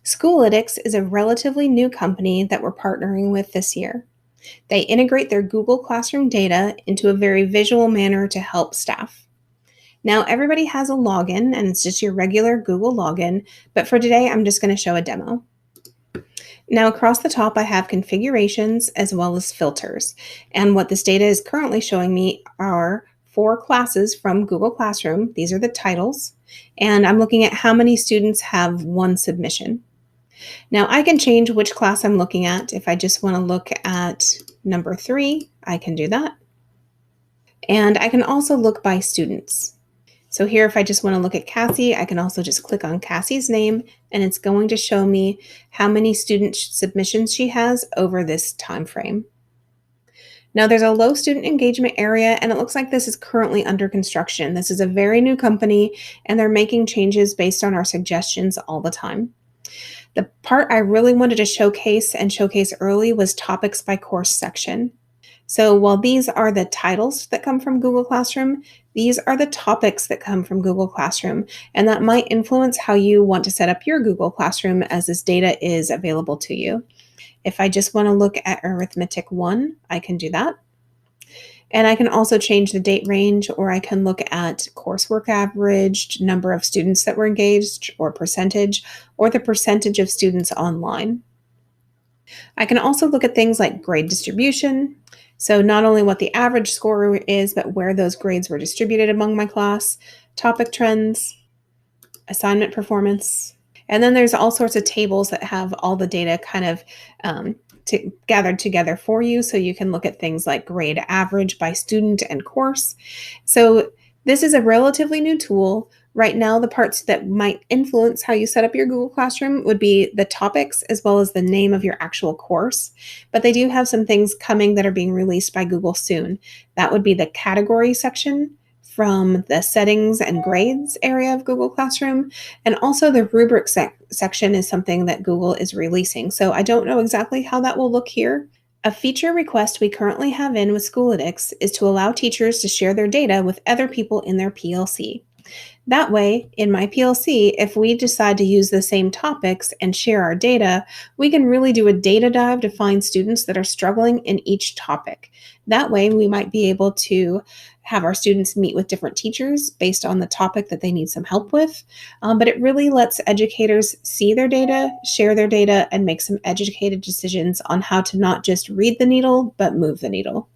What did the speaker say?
Schoolytics is a relatively new company that we're partnering with this year. They integrate their Google Classroom data into a very visual manner to help staff. Now, everybody has a login, and it's just your regular Google login, but for today, I'm just going to show a demo. Now, across the top, I have configurations as well as filters. And what this data is currently showing me are 4 classes from Google Classroom. These are the titles. And I'm looking at how many students have one submission. Now I can change which class I'm looking at. If I just want to look at number 3, I can do that. And I can also look by students. So here, if I just want to look at Cassie, I can also just click on Cassie's name, and it's going to show me how many student submissions she has over this time frame. Now there's a low student engagement area, and it looks like this is currently under construction. This is a very new company, and they're making changes based on our suggestions all the time. The part I really wanted to showcase early was topics by course section. So while these are the titles that come from Google Classroom, these are the topics that come from Google Classroom, and that might influence how you want to set up your Google Classroom as this data is available to you. If I just want to look at Arithmetic 1, I can do that. And I can also change the date range, or I can look at coursework average, number of students that were engaged, or the percentage of students online. I can also look at things like grade distribution. So not only what the average score is, but where those grades were distributed among my class, topic trends, assignment performance. And then there's all sorts of tables that have all the data kind of gathered together for you, so you can look at things like grade average by student and course. So this is a relatively new tool. Right now, the parts that might influence how you set up your Google Classroom would be the topics as well as the name of your actual course. But they do have some things coming that are being released by Google soon. That would be the category section from the settings and grades area of Google Classroom. And also the rubric section is something that Google is releasing. So I don't know exactly how that will look here. A feature request we currently have in with Schoolytics is to allow teachers to share their data with other people in their PLC. That way, in my PLC, if we decide to use the same topics and share our data, we can really do a data dive to find students that are struggling in each topic. That way, we might be able to have our students meet with different teachers based on the topic that they need some help with. But it really lets educators see their data, share their data, and make some educated decisions on how to not just read the needle, but move the needle.